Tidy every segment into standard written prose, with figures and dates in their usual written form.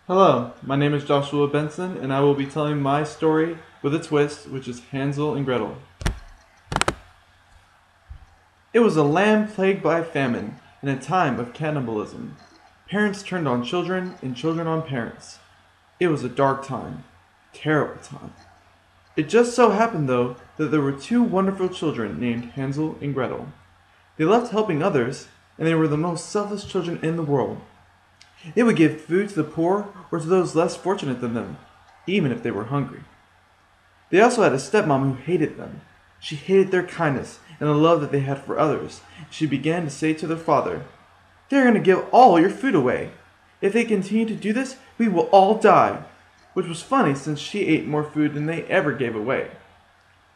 Hello, my name is Joshua Benson, and I will be telling my story with a twist, which is Hansel and Gretel. It was a land plagued by famine, in a time of cannibalism. Parents turned on children, and children on parents. It was a dark time, terrible time. It just so happened, though, that there were two wonderful children named Hansel and Gretel. They loved helping others, and they were the most selfless children in the world. They would give food to the poor or to those less fortunate than them, even if they were hungry. They also had a stepmom who hated them. She hated their kindness and the love that they had for others. She began to say to their father, "They're going to give all your food away. If they continue to do this, we will all die," which was funny since she ate more food than they ever gave away.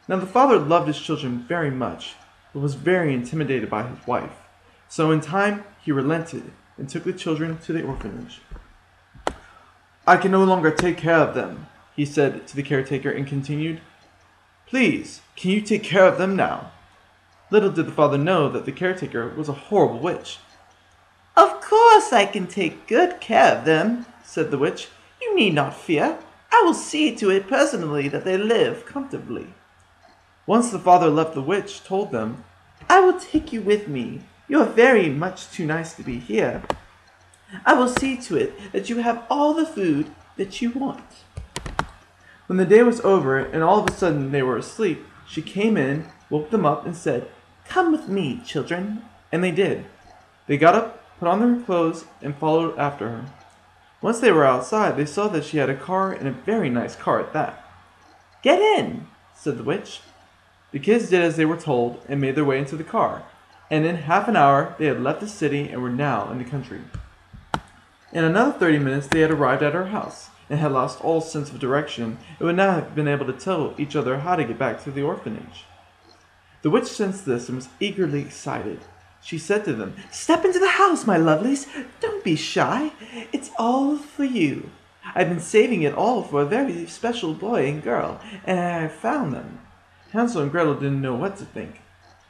Now the father loved his children very much, but was very intimidated by his wife. So in time, he relented and took the children to the orphanage. "I can no longer take care of them," he said to the caretaker, and continued, "Please, can you take care of them now?" Little did the father know that the caretaker was a horrible witch. "Of course I can take good care of them," said the witch. "You need not fear. I will see to it personally that they live comfortably." Once the father left, the witch told them, "I will take you with me. You are very much too nice to be here. I will see to it that you have all the food that you want." When the day was over and all of a sudden they were asleep, she came in, woke them up, and said, "Come with me, children." and they did. They got up, put on their clothes, and followed after her. Once they were outside, they saw that she had a car, and a very nice car at that. "Get in," said the witch. The kids did as they were told and made their way into the car, and in half an hour they had left the city and were now in the country. In another 30 minutes they had arrived at her house, and had lost all sense of direction, and would not have been able to tell each other how to get back to the orphanage. The witch sensed this and was eagerly excited. She said to them, "Step into the house, my lovelies. Don't be shy. It's all for you. I've been saving it all for a very special boy and girl, and I found them." Hansel and Gretel didn't know what to think.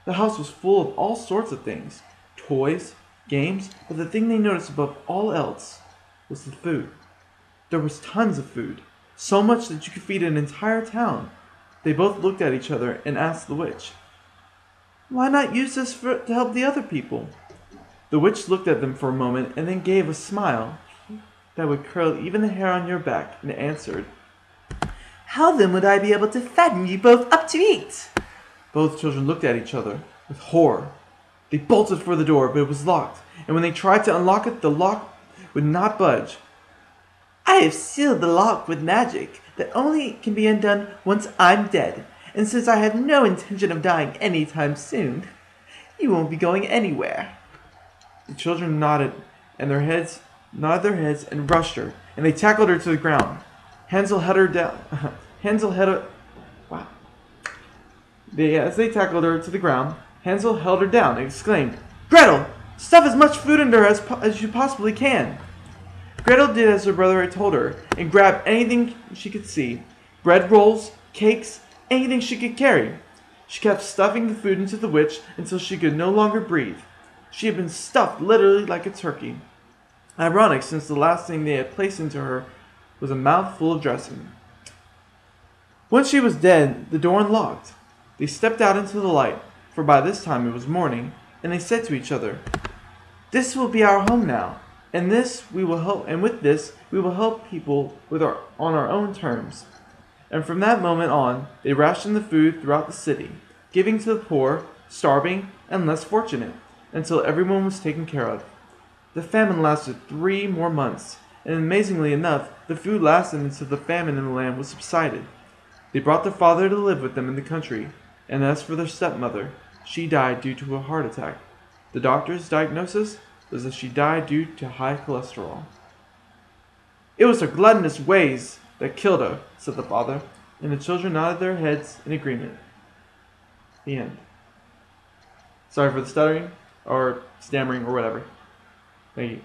The house was full of all sorts of things, toys, games, but the thing they noticed above all else was the food. There was tons of food, so much that you could feed an entire town. They both looked at each other and asked the witch, "Why not use this to help the other people?" The witch looked at them for a moment and then gave a smile that would curl even the hair on your back, and answered, "How then would I be able to fatten you both up to eat?" Both children looked at each other with horror. They bolted for the door, but it was locked, and when they tried to unlock it, the lock would not budge. "I have sealed the lock with magic that only can be undone once I'm dead, and since I have no intention of dying anytime soon, you won't be going anywhere." The children nodded their heads and rushed her, and they tackled her to the ground. Hansel held her down. As they tackled her to the ground, Hansel held her down and exclaimed, "Gretel, stuff as much food into her as you possibly can." Gretel did as her brother had told her, and grabbed anything she could see, bread rolls, cakes, anything she could carry. She kept stuffing the food into the witch until she could no longer breathe. She had been stuffed literally like a turkey. Ironic, since the last thing they had placed into her was a mouthful of dressing. Once she was dead, the door unlocked. They stepped out into the light, for by this time it was morning, and they said to each other, "This will be our home now, and with this we will help people on our own terms." And from that moment on, they rationed the food throughout the city, giving to the poor, starving, and less fortunate, until everyone was taken care of. The famine lasted 3 more months, and amazingly enough, the food lasted until the famine in the land was subsided. They brought their father to live with them in the country, and as for their stepmother, she died due to a heart attack. The doctor's diagnosis was that she died due to high cholesterol. "It was her gluttonous ways that killed her," said the father, and the children nodded their heads in agreement. The end. Sorry for the stuttering, or stammering, or whatever. Thank you.